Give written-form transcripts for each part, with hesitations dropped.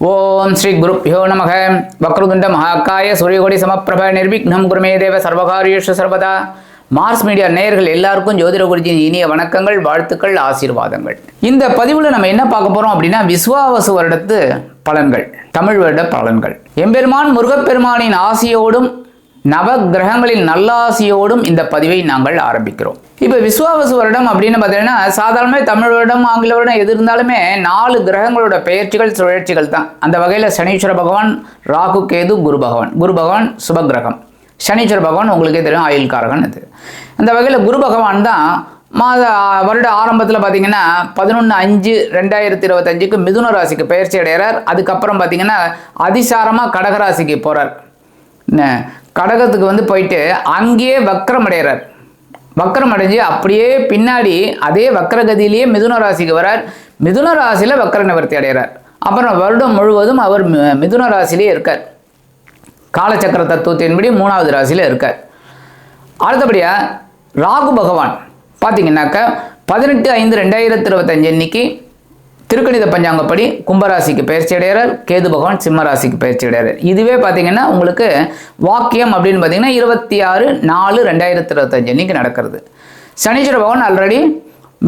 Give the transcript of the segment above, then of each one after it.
ஓம் ஸ்ரீ குருப்யோ நமக. வக்ரதுண்ட மகாகாய சூரியகோடி சமப்பிரப நிர்விக்னம் குருமே தேவ சர்வகாரியேஷு சர்வதா. மார்ஸ் மீடியா நேயர்கள் எல்லாருக்கும் ஜோதிட குருஜியின் இனிய வணக்கங்கள், வாழ்த்துக்கள், ஆசீர்வாதங்கள். இந்த பதிவில் நம்ம என்ன பார்க்க போறோம் அப்படின்னா, விஸ்வாவசு வருடத்து பலன்கள், தமிழ் வருட பலன்கள். எம்பெருமான் முருகப்பெருமானின் ஆசியோடும் நவ கிரகங்களின் நல்லாசியோடும் இந்த பதிவை நாங்கள் ஆரம்பிக்கிறோம். இப்போ விஸ்வாவசு வருடம் அப்படின்னு பார்த்தீங்கன்னா, சாதாரணமாக தமிழ் வருடம் ஆங்கில வருடம் எது இருந்தாலுமே 4 கிரகங்களோட பெயர்ச்சிகள் சுழற்சிகள் தான். அந்த வகையில் சனீஸ்வர பகவான், ராகு கேது, குரு பகவான் சுபகிரகம். சனீஸ்வர பகவான் உங்களுக்கே தெரியும், ஆயுள்காரகன். இது அந்த வகையில் குரு பகவான் தான் வருட ஆரம்பத்தில் பார்த்தீங்கன்னா 11/5/2025 மிதுன ராசிக்கு பெயர்ச்சி அடைகிறார். அதுக்கப்புறம் பார்த்தீங்கன்னா அதிசாரமாக கடகராசிக்கு போகிறார். கடகத்துக்கு போயிட்டு அங்கேயே வக்ரம் அடைகிறார். வக்ரம் அடைஞ்சு அப்படியே பின்னாடி அதே வக்ரகதியிலேயே மிதுன ராசிக்கு வரார். மிதுன ராசியில் வக்ர நிவர்த்தி அடைகிறார். அப்புறம் வருடம் முழுவதும் அவர் மிதுன ராசியிலே இருக்கார். காலச்சக்கர தத்துவத்தின்படி 3வது ராசியில் இருக்கார். அடுத்தபடியாக ராகு பகவான் பார்த்தீங்கன்னாக்கா 18/5/2025 அன்னைக்கு திருக்கணித பஞ்சாங்கப்படி கும்பராசிக்கு பயிற்சி அடைகிறார். கேது பகவான் சிம்ம ராசிக்கு பயிற்சி அடைகிறார். இதுவே பார்த்தீங்கன்னா உங்களுக்கு வாக்கியம் அப்படின்னு பார்த்தீங்கன்னா 26/4/2025 அன்னைக்கு நடக்கிறது. சனீஸ்வர பகவான் ஆல்ரெடி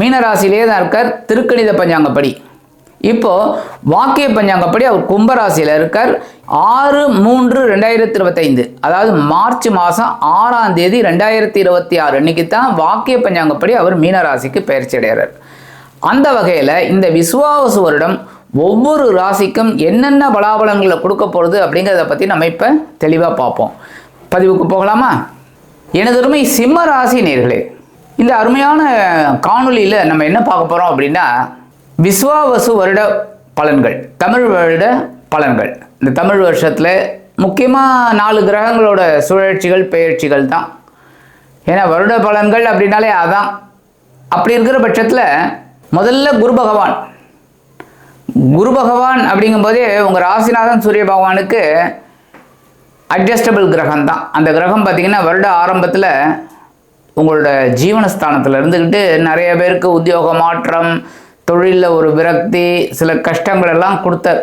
மீனராசியிலே தான் இருக்கார் திருக்கணித பஞ்சாங்கப்படி. இப்போ வாக்கிய பஞ்சாங்கப்படி அவர் கும்பராசியில் இருக்கார். 6/3/2025 அதாவது மார்ச் மாதம் 6ஆம் தேதி 2026 அன்னைக்கு தான் வாக்கிய பஞ்சாங்கப்படி அவர் மீனராசிக்கு பயிற்சி அடைகிறார். அந்த வகையில் இந்த விஸ்வாவசு வருடம் ஒவ்வொரு ராசிக்கும் என்னென்ன பலாபலங்களை கொடுக்க போகிறது அப்படிங்கிறத பற்றி நம்ம இப்போ தெளிவாக பார்ப்போம். பதிவுக்கு போகலாமா? எனதருமை சிம்ம ராசி நேயர்களே, இந்த அருமையான காணொலியில் நம்ம என்ன பார்க்க போகிறோம் அப்படின்னா, விஸ்வாவசு வருட பலன்கள், தமிழ் வருட பலன்கள். இந்த தமிழ் வருஷத்தில் முக்கியமாக 4 கிரகங்களோட சுழற்சிகள் பெயர்ச்சிகள் தான். ஏன்னா வருட பலன்கள் அப்படின்னாலே அதான். அப்படி இருக்கிற பட்சத்தில் முதல்ல குரு பகவான் அப்படிங்கும்போதே உங்கள் ராசிநாதன் சூரிய பகவானுக்கு அட்ஜஸ்டபிள் கிரகம் தான். அந்த கிரகம் பார்த்திங்கன்னா வருட ஆரம்பத்தில் உங்களோட ஜீவனஸ்தானத்தில் இருந்துக்கிட்டு நிறைய பேருக்கு உத்தியோக மாற்றம், தொழிலில் ஒரு விரக்தி, சில கஷ்டங்கள் எல்லாம் கொடுத்தார்.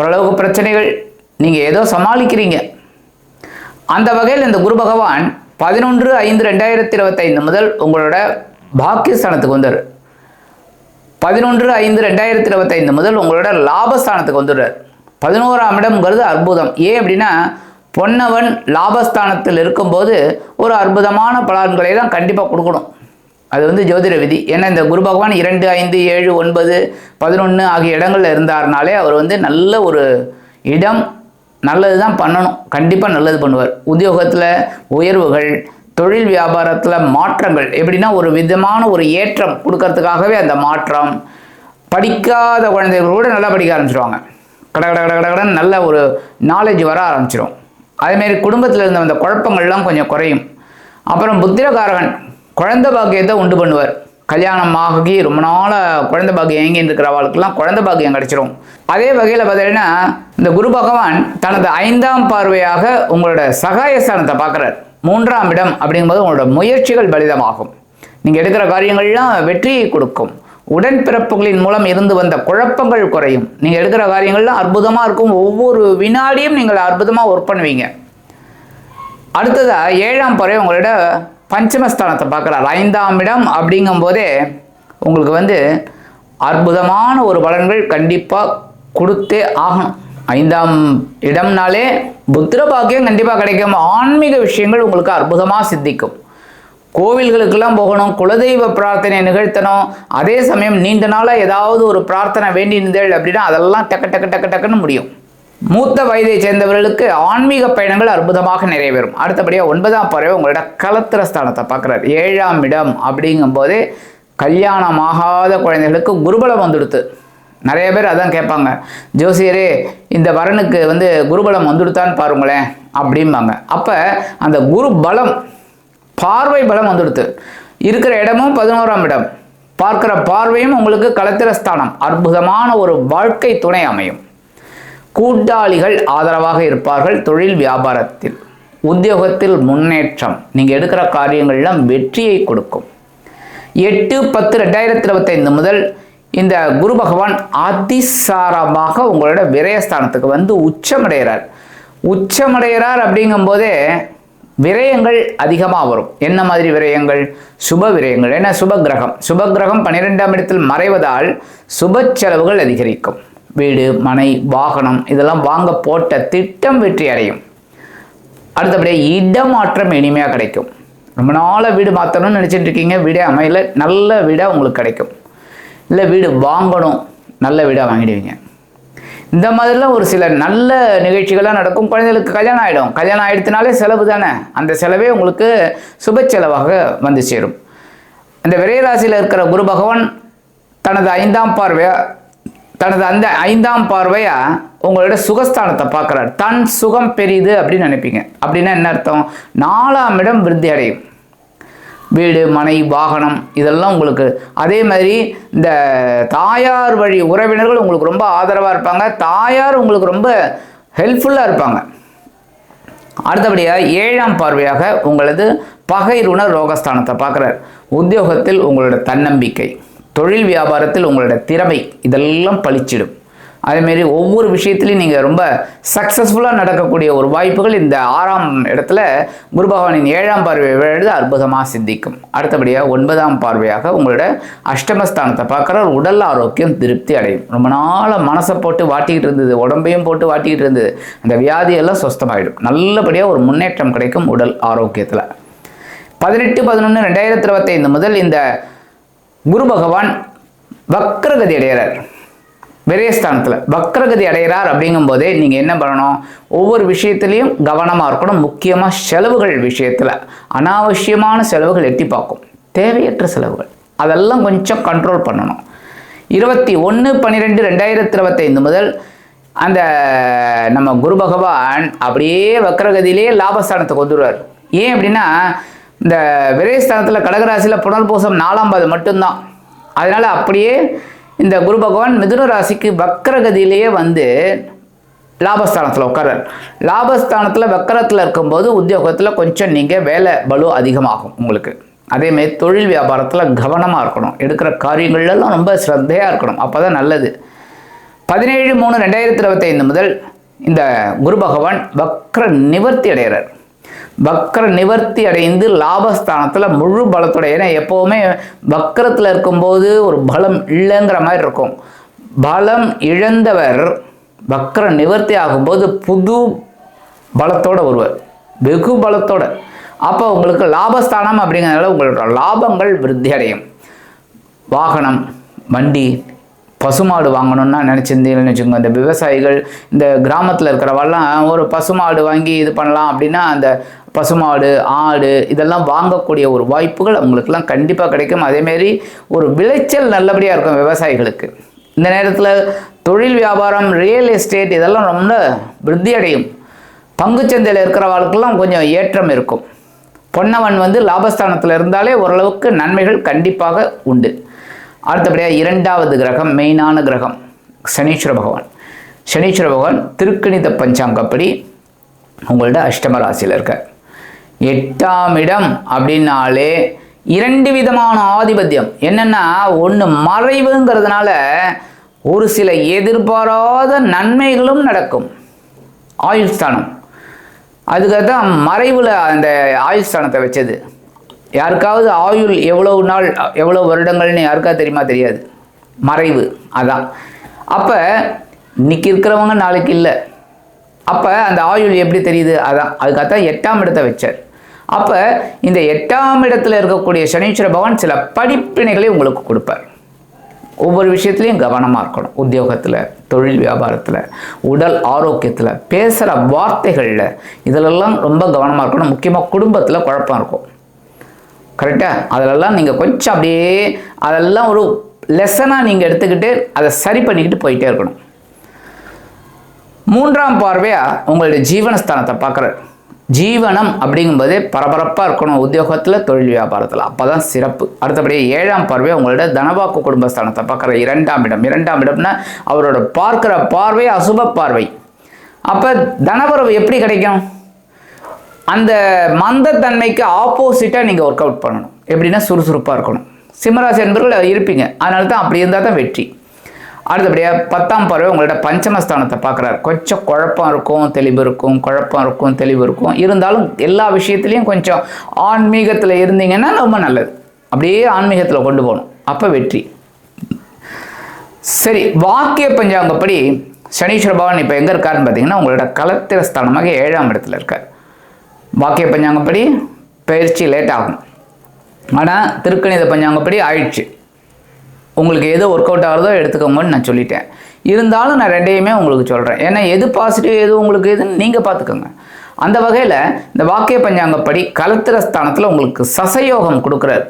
ஓரளவுக்கு பிரச்சனைகள் நீங்கள் ஏதோ சமாளிக்கிறீங்க. அந்த வகையில் இந்த குரு பகவான் 11/5/2025 முதல் உங்களோட பாக்கியஸ்தானத்துக்கு வந்தார். 11/5/2025 முதல் உங்களோட லாபஸ்தானத்துக்கு வந்துடுறார். 11ஆம் இடம்ங்கிறது அற்புதம். ஏன் அப்படின்னா, பொன்னவன் லாபஸ்தானத்தில் இருக்கும்போது ஒரு அற்புதமான பலன்களை தான் கண்டிப்பாக கொடுக்கணும். அது ஜோதிட விதி. ஏன்னா இந்த குரு பகவான் 2, 5, 7, 9, 11 ஆகிய இடங்களில் இருந்தார்னாலே அவர் நல்ல ஒரு இடம், நல்லது தான் பண்ணணும். கண்டிப்பாக நல்லது பண்ணுவார். உத்தியோகத்தில் உயர்வுகள், தொழில் வியாபாரத்தில் மாற்றங்கள், எப்படின்னா ஒரு விதமான ஒரு ஏற்றம் கொடுக்கறதுக்காகவே அந்த மாற்றம். படிக்காத குழந்தைகள் கூட நல்லா படிக்க ஆரம்பிச்சிடுவாங்க. கடகடன்னு நல்ல ஒரு நாலேஜ் வர ஆரம்பிச்சிடும். அதேமாரி குடும்பத்தில் இருந்த அந்த குழப்பங்கள்லாம் கொஞ்சம் குறையும். அப்புறம் புத்திரகாரகன் குழந்தை பாக்கியத்தை உண்டு பண்ணுவார். கல்யாணம் ஆகி ரொம்ப நாளாக குழந்தை பாக்கியம் ஏங்கின்னு இருக்கிறவர்களுக்கெல்லாம் குழந்தை பாக்கியம் கிடைச்சிடும். அதே வகையில் பார்த்தீங்கன்னா இந்த குரு பகவான் தனது 5ஆம் பார்வையாக உங்களோட சகாயஸ்தானத்தை பார்க்குறார். 3ஆம் இடம் அப்படிங்கும்போது உங்களோட முயற்சிகள் பலிதமாகும். நீங்கள் எடுக்கிற காரியங்கள்லாம் வெற்றியை கொடுக்கும். உடன்பிறப்புகளின் மூலம் இருந்து வந்த குழப்பங்கள் குறையும். நீங்கள் எடுக்கிற காரியங்கள்லாம் அற்புதமாக இருக்கும். ஒவ்வொரு வினாடியும் நீங்கள் அற்புதமாக ஒர்க் பண்ணுவீங்க. அடுத்ததாக 7ஆம் பார்வை உங்களோட பஞ்சமஸ்தானத்தை பார்க்குறார். 5ஆம் இடம் அப்படிங்கும்போதே உங்களுக்கு அற்புதமான ஒரு பலன்கள் கண்டிப்பாக கொடுத்தே ஆகணும். 5ஆம் இடம்னாலே புத்திர பாக்கியம் கண்டிப்பாக கிடைக்கும். ஆன்மீக விஷயங்கள் உங்களுக்கு அற்புதமாக சித்திக்கும். கோவில்களுக்கெல்லாம் போகணும், குலதெய்வ பிரார்த்தனை நிகழ்த்தணும். அதே சமயம் நீண்ட நாளாக ஏதாவது ஒரு பிரார்த்தனை வேண்டியிருந்தேள் அப்படின்னா அதெல்லாம் டக்குன்னு முடியும். மூத்த வயதை சேர்ந்தவர்களுக்கு ஆன்மீக பயணங்கள் அற்புதமாக நிறைவேறும். அடுத்தபடியாக 9ஆம் பார்வை உங்களோட கலத்திர ஸ்தானத்தை பார்க்குறார். 7ஆம் இடம் அப்படிங்கும்போதே கல்யாணமாகாத குழந்தைகளுக்கு குருபலம் வந்துடுத்து. நிறைய பேர் அதான் கேட்பாங்க, ஜோசியரே இந்த வரனுக்கு குருபலம் வந்துடுத்தான்னு பாருங்களேன் அப்படிம்பாங்க. அப்போ அந்த குரு பலம், பார்வை பலம் வந்துடுத்து. இருக்கிற இடமும் 11ஆம் இடம், பார்க்குற பார்வையும் உங்களுக்கு கலத்திரஸ்தானம். அற்புதமான ஒரு வாழ்க்கை துணை அமையும். கூட்டாளிகள் ஆதரவாக இருப்பார்கள். தொழில் வியாபாரத்தில், உத்தியோகத்தில் முன்னேற்றம். நீங்கள் எடுக்கிற காரியங்கள்லாம் வெற்றியை கொடுக்கும். 8/10/2025 முதல் இந்த குரு பகவான் அதிசாரமாக உங்களோட விரயஸ்தானத்துக்கு வந்து உச்சமடைகிறார் அப்படிங்கும்போதே விரயங்கள் அதிகமாக வரும். என்ன மாதிரி விரயங்கள்? சுப விரயங்கள். ஏன்னா சுபகிரகம் 12ஆம் இடத்தில் மறைவதால் சுப செலவுகள் அதிகரிக்கும். வீடு, மனை, வாகனம் இதெல்லாம் வாங்க போட்ட திட்டம் வெற்றி அடையும். அடுத்தபடியாக இடமாற்றம் இனிமையாக கிடைக்கும். ரொம்ப நாளாக வீடு மாற்றணும்னு நினச்சிட்டு இருக்கீங்க, வீடே அமையல, நல்ல வீடாக உங்களுக்கு கிடைக்கும். இல்லை வீடு வாங்கணும், நல்ல வீடாக வாங்கிடுவீங்க. இந்த மாதிரிலாம் ஒரு சில நல்ல நிகழ்ச்சிகள்லாம் நடக்கும். குழந்தைகளுக்கு கல்யாணம் ஆயிடுத்தினாலே செலவு தானே, அந்த செலவே உங்களுக்கு சுப செலவாக வந்து சேரும். அந்த விரைராசியில் இருக்கிற குரு பகவான் தனது அந்த 5ஆம் பார்வையா உங்களோட சுகஸ்தானத்தை பார்க்குறார். தன் சுகம் பெரிது அப்படின்னு நினைப்பீங்க. அப்படின்னா என்ன அர்த்தம்? 4ஆம் இடம் விருத்தி அடையும். வீடு, மனை, வாகனம் இதெல்லாம் உங்களுக்கு. அதே மாதிரி இந்த தாயார் வழி உறவினர்கள் உங்களுக்கு ரொம்ப ஆதரவாக இருப்பாங்க. தாயார் உங்களுக்கு ரொம்ப ஹெல்ப்ஃபுல்லாக இருப்பாங்க. அடுத்தபடியாக 7ஆம் பார்வையாக உங்களது பகைருண ரோகஸ்தானத்தை பார்க்குறார். உத்தியோகத்தில் உங்களோட தன்னம்பிக்கை, தொழில் வியாபாரத்தில் உங்களோட திறமை இதெல்லாம் பளிச்சிடும். அதேமாரி ஒவ்வொரு விஷயத்துலையும் நீங்கள் ரொம்ப சக்ஸஸ்ஃபுல்லாக நடக்கக்கூடிய ஒரு வாய்ப்புகள் இந்த 6ஆம் இடத்துல குரு பகவானின் 7ஆம் பார்வையை விழுது அற்புதமாக சித்திக்கும். அடுத்தபடியாக 9ஆம் பார்வையாக உங்களோட அஷ்டமஸ்தானத்தை பார்க்குற உடல் ஆரோக்கியம் திருப்தி அடையும். ரொம்ப நாளாக மனசை போட்டு வாட்டிக்கிட்டு இருந்தது, உடம்பையும் போட்டு வாட்டிக்கிட்டு இருந்தது, அந்த வியாதியெல்லாம் சுஸ்தமாயிடும். நல்லபடியாக ஒரு முன்னேற்றம் கிடைக்கும் உடல் ஆரோக்கியத்தில். 18/11/2025 முதல் இந்த குரு பகவான் வக்ரகதி அடைகிறார். விரயஸ்தானத்தில் வக்ரகதி அடைகிறார். அப்படிங்கும் போதே நீங்கள் என்ன பண்ணணும்? ஒவ்வொரு விஷயத்துலையும் கவனமாக இருக்கணும். முக்கியமாக செலவுகள் விஷயத்தில் அனாவசியமான செலவுகள் எட்டி பார்க்கும். தேவையற்ற செலவுகள் அதெல்லாம் கொஞ்சம் கண்ட்ரோல் பண்ணணும். 21/12/2025 முதல் அந்த நம்ம குரு பகவான் அப்படியே வக்ரகதியிலே லாபஸ்தானத்துக்கு வந்துடுவார். ஏன் அப்படின்னா இந்த விரயஸ்தானத்தில் கடகராசியில் புனர்பூசம் 4ஆம் பாதம் மட்டும்தான். அதனால் அப்படியே இந்த குரு பகவான் மிதுன ராசிக்கு வக்ரகதியிலேயே வந்து லாபஸ்தானத்தில் உட்கார்றார். லாபஸ்தானத்தில் வக்ரத்தில் இருக்கும்போது உத்தியோகத்தில் கொஞ்சம் நீங்கள் வேலை பலு அதிகமாகும் உங்களுக்கு. அதேமாதிரி தொழில் வியாபாரத்தில் கவனமாக இருக்கணும். எடுக்கிற காரியங்கள்லாம் ரொம்ப ஸ்ரத்தையாக இருக்கணும், அப்போ தான் நல்லது. 17/3/2025 முதல் இந்த குரு பகவான் வக்ர நிவர்த்தி அடைகிறார். வக்ர நிவர்த்தி அடைந்து லாபஸ்தானத்தில் முழு பலத்தோட. ஏன்னா எப்போவுமே வக்ரத்தில் இருக்கும்போது ஒரு பலம் இல்லைங்கிற மாதிரி இருக்கும். பலம் இழந்தவர் வக்ர நிவர்த்தி ஆகும்போது புது பலத்தோடு வருவார், வெகு பலத்தோட. அப்போ உங்களுக்கு லாபஸ்தானம் அப்படிங்கிறதுனால உங்களோட லாபங்கள் விருத்தி அடையும். வாகனம், வண்டி, பசுமாடு வாங்கணும்னா நினச்சிருந்தீங்கன்னு வச்சுக்கோங்க. இந்த விவசாயிகள் இந்த கிராமத்தில் இருக்கிறவெல்லாம் ஒரு பசுமாடு வாங்கி இது பண்ணலாம் அப்படின்னா அந்த பசுமாடு, ஆடு இதெல்லாம் வாங்கக்கூடிய ஒரு வாய்ப்புகள் அவங்களுக்கெல்லாம் கண்டிப்பாக கிடைக்கும். அதேமாரி ஒரு விளைச்சல் நல்லபடியாக இருக்கும் விவசாயிகளுக்கு. இந்த நேரத்தில் தொழில் வியாபாரம், ரியல் எஸ்டேட் இதெல்லாம் ரொம்ப விருத்தி அடையும். பங்குச்சந்தையில் இருக்கிறவர்களுக்கெல்லாம் கொஞ்சம் ஏற்றம் இருக்கும். பொன்னவன் வந்து லாபஸ்தானத்தில் இருந்தாலே ஓரளவுக்கு நன்மைகள் கண்டிப்பாக உண்டு. அடுத்தபடியாக 2வது கிரகம், மெயினான கிரகம் சனீஸ்வர பகவான். சனீஸ்வர பகவான் திருக்கணித பஞ்சாங்கப்படி உங்களோட அஷ்டம ராசியில் இருக்க. 8ஆம் இடம் அப்படின்னாலே 2 விதமான ஆதிபத்தியம். என்னென்னா ஒன்று மறைவுங்கிறதுனால ஒரு சில எதிர்பாராத நன்மைகளும் நடக்கும். ஆயுள் ஸ்தானம், அதுக்காக தான் மறைவில் அந்த ஆயுள் ஸ்தானத்தை வச்சது. யாருக்காவது ஆயுள் எவ்வளவு நாள் எவ்வளோ வருடங்கள்னு யாருக்காவது தெரியுமா? தெரியாது. மறைவு அதான். அப்போ இன்னைக்கு இருக்கிறவங்க நாளைக்கு இல்லை. அப்போ அந்த ஆயுள் எப்படி தெரியுது? அதான். அதுக்காகத்தான் 8ஆம் இடத்தை வச்சார். அப்போ இந்த 8ஆம் இடத்துல இருக்கக்கூடிய சனீஸ்வர பகவான் சில படிப்பினைகளை உங்களுக்கு கொடுப்பார். ஒவ்வொரு விஷயத்துலையும் கவனமாக இருக்கணும். உத்தியோகத்தில், தொழில் வியாபாரத்தில், உடல் ஆரோக்கியத்தில், பேசுகிற வார்த்தைகளில் இதிலெல்லாம் ரொம்ப கவனமாக இருக்கணும். முக்கியமாக குடும்பத்தில் குழப்பம் இருக்கும். கரெக்டாக? அதிலெல்லாம் நீங்கள் கொஞ்சம் அப்படியே அதெல்லாம் ஒரு லெசனாக நீங்கள் எடுத்துக்கிட்டு அதை சரி பண்ணிக்கிட்டு போயிட்டே இருக்கணும். 3ஆம் பார்வையாக உங்களுடைய ஜீவனஸ்தானத்தை பார்க்குறார். ஜீவனம் அப்படிங்கும்போதே பரபரப்பாக இருக்கணும் உத்தியோகத்தில், தொழில் வியாபாரத்தில், அப்போ தான் சிறப்பு. அடுத்தபடியே 7ஆம் பார்வையாக உங்களோட தனவாக்கு குடும்பஸ்தானத்தை பார்க்குற 2ஆம் இடம். 2ஆம் இடம்னா அவரோட பார்க்குற பார்வை அசுப பார்வை. அப்போ தனவரவு எப்படி கிடைக்கும்? அந்த மந்தத்தன்மைக்கு ஆப்போசிட்டாக நீங்கள் ஒர்க் அவுட் பண்ணணும். எப்படின்னா சுறுசுறுப்பாக இருக்கணும். சிம்மராசி என்பவர்கள் இருப்பீங்க. அதனால தான் அப்படி இருந்தால் தான் வெற்றி. அடுத்தபடியாக 10ஆம் பார்வை உங்களோட பஞ்சமஸ்தானத்தை பார்க்குறாரு. கொஞ்சம் குழப்பம் இருக்கும், தெளிவு இருக்கும், குழப்பம் இருக்கும், தெளிவு இருக்கும். இருந்தாலும் எல்லா விஷயத்துலையும் கொஞ்சம் ஆன்மீகத்தில் இருந்தீங்கன்னா ரொம்ப நல்லது. அப்படியே ஆன்மீகத்தில் கொண்டு போகணும், அப்போ வெற்றி. சரி, வாக்கிய பஞ்சாங்கப்படி சனீஸ்வர பகவான் இப்போ எங்கே இருக்காருன்னு பார்த்தீங்கன்னா உங்களோட கலத்திர ஸ்தானமாக 7ஆம் இடத்துல இருக்கார். வாக்கிய பஞ்சாங்கப்படி பயிற்சி லேட் ஆகும், ஆனால் திருக்கணித பஞ்சாங்கப்படி ஆயிடுச்சு. உங்களுக்கு எது ஒர்க் அவுட் ஆகிறதோ எடுத்துக்கோங்கன்னு நான் சொல்லிட்டேன். இருந்தாலும் நான் ரெண்டையுமே உங்களுக்கு சொல்கிறேன். ஏன்னா எது பாசிட்டிவ் எது உங்களுக்கு எதுன்னு நீங்கள் பார்த்துக்கோங்க. அந்த வகையில் இந்த வாக்கிய பஞ்சாங்கப்படி கலத்திர ஸ்தானத்தில் உங்களுக்கு சசயோகம் கொடுக்குறாரு.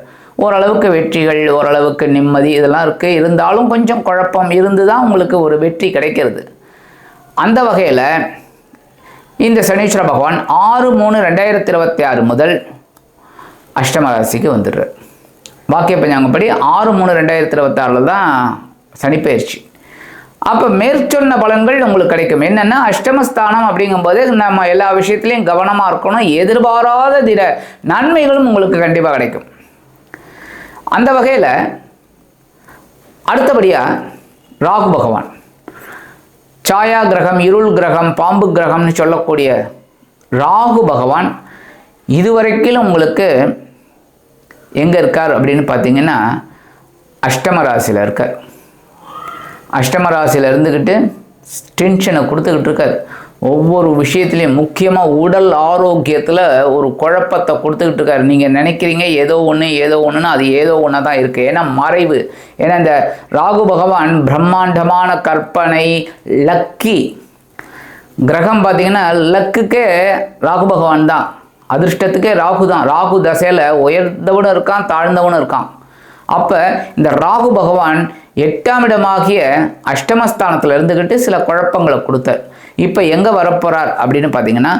ஓரளவுக்கு வெற்றிகள், ஓரளவுக்கு நிம்மதி இதெல்லாம் இருக்குது. இருந்தாலும் கொஞ்சம் குழப்பம் இருந்து தான் உங்களுக்கு ஒரு வெற்றி கிடைக்கிறது. அந்த வகையில் இந்த சனீஸ்வர பகவான் 6/3/2026 முதல் அஷ்டம ராசிக்கு வந்துடுறார். வாக்கிய பஞ்சாங்கப்படி 6/3/2026 தான் சனிப்பெயர்ச்சி. அப்போ மேற்சொன்ன பலன்கள் உங்களுக்கு கிடைக்கும். என்னென்னா அஷ்டமஸ்தானம் அப்படிங்கும்போது நம்ம எல்லா விஷயத்துலையும் கவனமாக இருக்கணும். எதிர்பாராத திட நன்மைகளும் உங்களுக்கு கண்டிப்பாக கிடைக்கும். அந்த வகையில் அடுத்தபடியாக ராகு பகவான், சாயா கிரகம், இருள் கிரகம், பாம்பு கிரகம்னு சொல்லக்கூடிய ராகு பகவான் இதுவரைக்கும் உங்களுக்கு எங்கே இருக்கார் அப்படின்னு பார்த்தீங்கன்னா அஷ்டம ராசியில் இருக்கார். அஷ்டம ராசியில் இருந்துக்கிட்டு டென்ஷனை கொடுத்துக்கிட்டு இருக்கார். ஒவ்வொரு விஷயத்துலையும் முக்கியமாக உடல் ஆரோக்கியத்தில் ஒரு குழப்பத்தை கொடுத்துக்கிட்டு இருக்காரு. நீங்கள் நினைக்கிறீங்க ஏதோ ஒன்றுன்னா அது ஏதோ ஒன்று தான் இருக்குது. ஏன்னா மறைவு. ஏன்னா இந்த ராகு பகவான் பிரம்மாண்டமான கற்பனை, லக்கி கிரகம். பார்த்தீங்கன்னா லக்குக்கே ராகு பகவான் தான், அதிர்ஷ்டத்துக்கே ராகு தான். ராகு தசையில் உயர்ந்தவனும் இருக்கான், தாழ்ந்தவனும் இருக்கான். அப்போ இந்த ராகு பகவான் 8ஆம் இடமாகிய அஷ்டமஸ்தானத்தில் இருந்துக்கிட்டு சில குழப்பங்களை கொடுத்தார். இப்போ எங்கே வரப்போகிறார் அப்படின்னு பார்த்தீங்கன்னா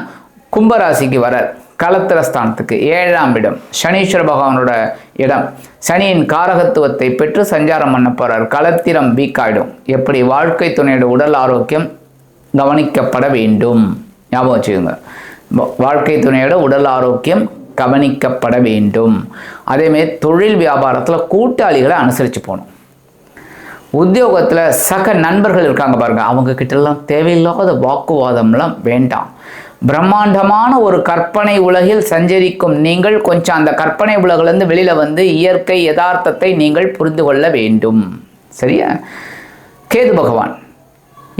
கும்பராசிக்கு வரார். கலத்திர ஸ்தானத்துக்கு 7ஆம் இடம், சனீஸ்வர பகவானோட இடம். சனியின் காரகத்துவத்தை பெற்று சஞ்சாரம் பண்ண போகிறார். கலத்திரம் வீக்காயிடும். எப்படி வாழ்க்கை துணையோட உடல் ஆரோக்கியம் கவனிக்கப்பட வேண்டும், ஞாபகம் வச்சுக்கோங்க. வாழ்க்கை துணையோட உடல் ஆரோக்கியம் கவனிக்கப்பட வேண்டும். அதேமாரி தொழில் வியாபாரத்தில் கூட்டாளிகளை அனுசரித்து போகணும். உத்தியோகத்தில் சக நண்பர்கள் இருக்காங்க பாருங்கள், அவங்க கிட்டலாம் தேவையில்லாத வாக்குவாதம்லாம் வேண்டாம். பிரம்மாண்டமான ஒரு கற்பனை உலகில் சஞ்சரிக்கும் நீங்கள் கொஞ்சம் அந்த கற்பனை உலகிலிருந்து வெளியில் வந்து இயற்கை யதார்த்தத்தை நீங்கள் புரிந்து கொள்ள வேண்டும். சரியா? கேது பகவான்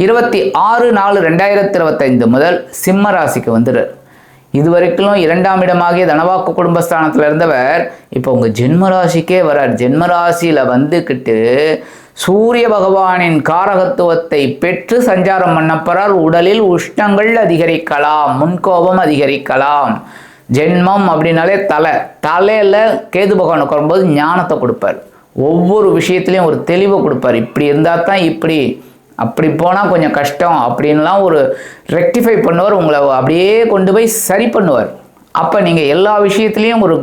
26/4/2025 முதல் சிம்ம ராசிக்கு வந்துடுறார். இதுவரைக்கும் 2ஆம் இடமாகிய தனவாக்கு குடும்பஸ்தானத்தில் இருந்தவர் இப்போ உங்கள் ஜென்மராசிக்கே வரார். ஜென்மராசியில் வந்துக்கிட்டு சூரிய பகவானின் காரகத்துவத்தை பெற்று சஞ்சாரம் பண்ணப்போறார். உடலில் உஷ்ணங்கள் அதிகரிக்கலாம், முன்கோபம் அதிகரிக்கலாம். ஜென்மம் அப்படின்னாலே தலையில் கேது பகவான் உட்காரும்போது ஞானத்தை கொடுப்பார். ஒவ்வொரு விஷயத்துலையும் ஒரு தெளிவை கொடுப்பார். இப்படி இருந்தால் தான் இப்படி, அப்படி போனால் கொஞ்சம் கஷ்டம் அப்படின்லாம் ஒரு ரெக்டிஃபை பண்ணுவார். உங்களை அப்படியே கொண்டு போய் சரி பண்ணுவார். அப்போ நீங்கள் எல்லா விஷயத்துலேயும் ஒரு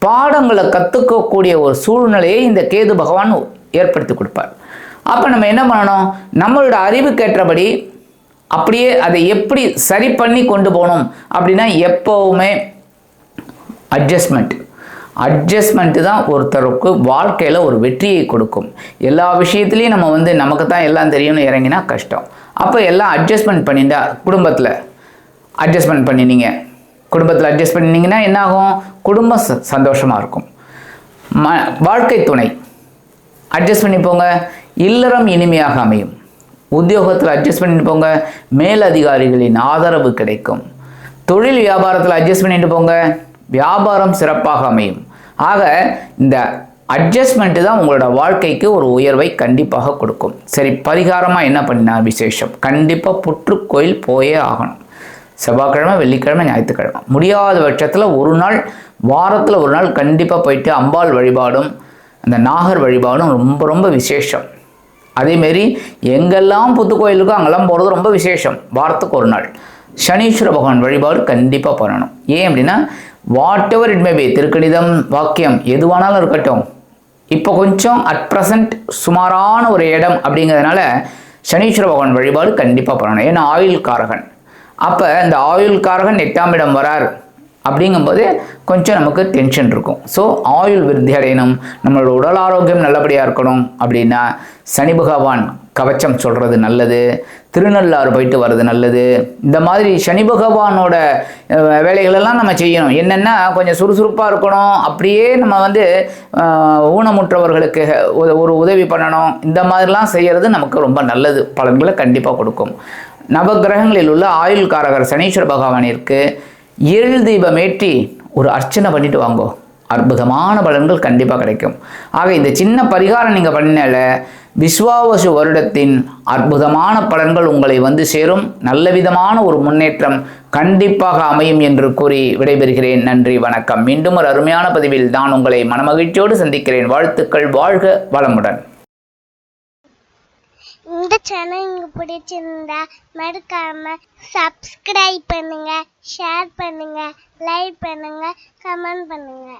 பாடங்களை கற்றுக்கக்கூடிய ஒரு சூழ்நிலையை இந்த கேது பகவான் ஏற்படுத்தி கொடுப்பார். அப்போ நம்ம என்ன பண்ணணும், நம்மளோட அறிவுக்கேற்றபடி அப்படியே அதை எப்படி சரி பண்ணி கொண்டு போகணும் அப்படின்னா எப்போவுமே அட்ஜஸ்ட்மெண்ட்டு தான் ஒருத்தருக்கு வாழ்க்கையில் ஒரு வெற்றியை கொடுக்கும். எல்லா விஷயத்துலையும் நம்ம வந்து நமக்கு தான் எல்லாம் தெரியும்னு இறங்கினா கஷ்டம். அப்போ எல்லாம் அட்ஜஸ்ட்மெண்ட் பண்ணிட்டா குடும்பத்தில் அட்ஜஸ்ட்மெண்ட் பண்ணினீங்கன்னா என்ன ஆகும், குடும்பம் சந்தோஷமாக இருக்கும். வாழ்க்கை துணை அட்ஜஸ்ட் பண்ணி போங்க, இல்லறம் இனிமையாக அமையும். உத்தியோகத்தில் அட்ஜஸ்ட் பண்ணிட்டு போங்க, மேலதிகாரிகளின் ஆதரவு கிடைக்கும். தொழில் வியாபாரத்தில் அட்ஜஸ்ட் பண்ணிட்டு போங்க, வியாபாரம் சிறப்பாக அமையும். ஆக இந்த அட்ஜஸ்ட்மெண்ட்டு தான் உங்களோட வாழ்க்கைக்கு ஒரு உயர்வை கண்டிப்பாக கொடுக்கும். சரி, பரிகாரமாக என்ன பண்ணினா விசேஷம், கண்டிப்பாக புற்றுக்கோயில் போயே ஆகணும். செவ்வாய்க்கிழமை, வெள்ளிக்கிழமை, ஞாயிற்றுக்கிழமை, முடியாத பட்சத்தில் ஒரு நாள், வாரத்தில் ஒரு நாள் கண்டிப்பாக போயிட்டு அம்பாள் வழிபாடும் அந்த நாகர் வழிபாடும் ரொம்ப ரொம்ப விசேஷம். அதேமாரி எங்கெல்லாம் புத்துக்கோயிலுக்கோ அங்கெல்லாம் போகிறது ரொம்ப விசேஷம். வாரத்துக்கு ஒரு நாள் சனீஸ்வர பகவான் வழிபாடு கண்டிப்பாக பண்ணணும். ஏன் அப்படின்னா whatever it may be, திருக்கணிதம், வாக்கியம் எதுவானாலும் இருக்கட்டும், இப்போ கொஞ்சம் அட் ப்ரெசண்ட் சுமாரான ஒரு இடம் அப்படிங்கிறதுனால சனீஸ்வர பகவான் வழிபாடு கண்டிப்பாக பண்ணணும். ஏன்னா ஆயுள் காரகன். அப்போ இந்த ஆயுள் காரகன் 8ஆம் இடம் வரார். அப்படிங்கும்போது கொஞ்சம் நமக்கு டென்ஷன் இருக்கும். ஸோ ஆயுள் விருத்தி அடையணும், நம்மளோட உடல் ஆரோக்கியம் நல்லபடியாக இருக்கணும் அப்படின்னா சனி பகவான் கவச்சம் சொல்கிறது நல்லது, திருநள்ளாறு போயிட்டு வர்றது நல்லது. இந்த மாதிரி சனி பகவானோட வேலைகளெல்லாம் நம்ம செய்யணும். என்னென்னா கொஞ்சம் சுறுசுறுப்பாக இருக்கணும், அப்படியே நம்ம வந்து ஊனமுற்றவர்களுக்கு ஒரு உதவி பண்ணணும். இந்த மாதிரிலாம் செய்கிறது நமக்கு ரொம்ப நல்லது, பலன்களை கண்டிப்பாக கொடுக்கும். நவகிரகங்களில் உள்ள ஆயுள்காரகர் சனீஸ்வர பகவானிற்கு எள் தீபம் ஏற்றி ஒரு அர்ச்சனை பண்ணிட்டு வாங்கோ, அற்புதமான பலன்கள் கண்டிப்பாக கிடைக்கும். ஆக இந்த சின்ன பரிகாரம் நீங்கள் பண்ணினால விஸ்வாவசு வருடத்தின் அற்புதமான பலன்கள் உங்களை வந்து சேரும். நல்ல விதமான ஒரு முன்னேற்றம் கண்டிப்பாக அமையும் என்று கூறி விடைபெறுகிறேன். நன்றி, வணக்கம். மீண்டும் ஒரு அருமையான பதிவில் நான் உங்களை மனமகிழ்ச்சியோடு சந்திக்கிறேன். வாழ்த்துக்கள், வாழ்க வளமுடன். இந்த சேனல் உங்களுக்கு பிடிச்சிருந்தா மறக்காம சப்ஸ்கிரைப் பண்ணுங்க, ஷேர் பண்ணுங்க, லைக் பண்ணுங்க, கமெண்ட் பண்ணுங்க.